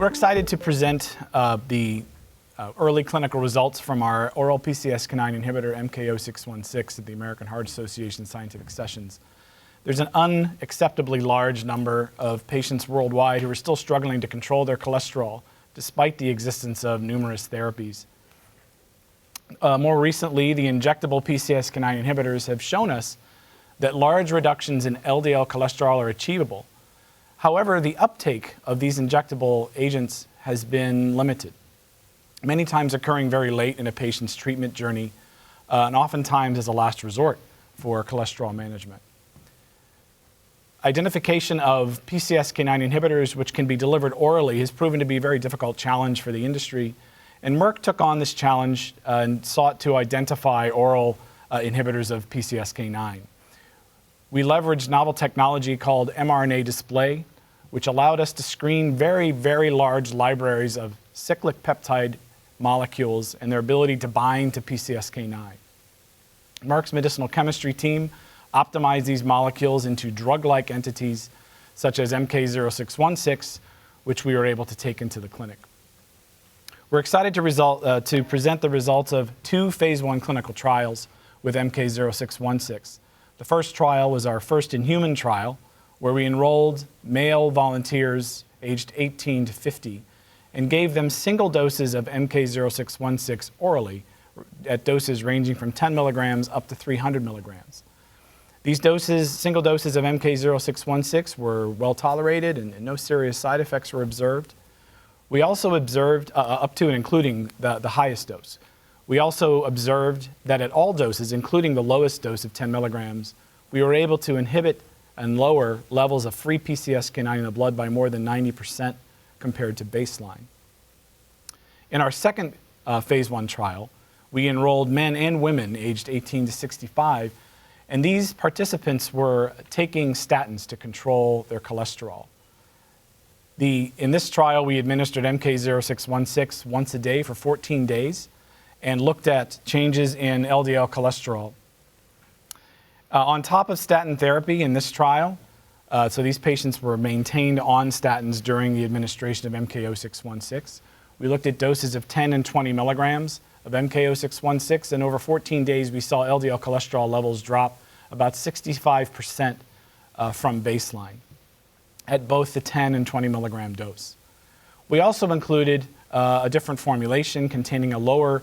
We're excited to present the early clinical results from our oral PCSK9 inhibitor, MK-0616, at the American Heart Association Scientific Sessions. There's an unacceptably large number of patients worldwide who are still struggling to control their cholesterol, despite the existence of numerous therapies. More recently, the injectable PCSK9 inhibitors have shown us that large reductions in LDL cholesterol are achievable. However, the uptake of these injectable agents has been limited, many times occurring very late in a patient's treatment journey, and oftentimes as a last resort for cholesterol management. Identification of PCSK9 inhibitors which can be delivered orally has proven to be a very difficult challenge for the industry, and Merck took on this challenge and sought to identify oral inhibitors of PCSK9. We leveraged novel technology called mRNA display, which allowed us to screen very, very large libraries of cyclic peptide molecules and their ability to bind to PCSK9. Merck's medicinal chemistry team optimized these molecules into drug-like entities such as MK-0616, which we were able to take into the clinic. We're excited to present the results of 2 phase 1 clinical trials with MK-0616. The first trial was our first in-human trial, where we enrolled male volunteers aged 18 to 50 and gave them single doses of MK-0616 orally at doses ranging from 10 milligrams up to 300 milligrams. These single doses of MK-0616 were well tolerated and no serious side effects were observed. We also observed, up to and including the highest dose. We also observed that at all doses, including the lowest dose of 10 milligrams, we were able to inhibit and lower levels of free PCSK9 in the blood by more than 90% compared to baseline. In our second phase 1 trial, we enrolled men and women aged 18 to 65, and these participants were taking statins to control their cholesterol. In this trial, we administered MK-0616 once a day for 14 days and looked at changes in LDL cholesterol. On top of statin therapy in this trial, so these patients were maintained on statins during the administration of MK-0616. We looked at doses of 10 and 20 milligrams of MK-0616, and over 14 days we saw LDL cholesterol levels drop about 65% from baseline at both the 10 and 20 milligram dose. We also included a different formulation containing a lower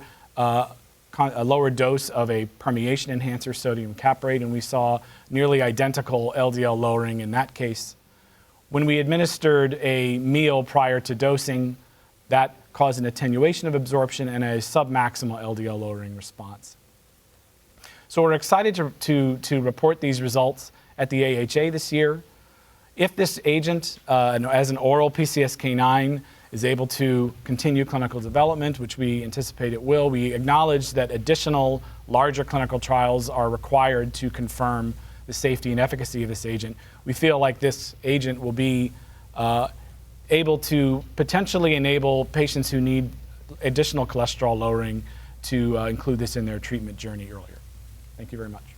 dose of a permeation enhancer, sodium caprate, and we saw nearly identical LDL lowering in that case. When we administered a meal prior to dosing, that caused an attenuation of absorption and a submaximal LDL lowering response. So we're excited to report these results at the AHA this year. If this agent, as an oral PCSK9, is able to continue clinical development, which we anticipate it will, we acknowledge that additional larger clinical trials are required to confirm the safety and efficacy of this agent. We feel like this agent will be able to potentially enable patients who need additional cholesterol lowering to include this in their treatment journey earlier. Thank you very much.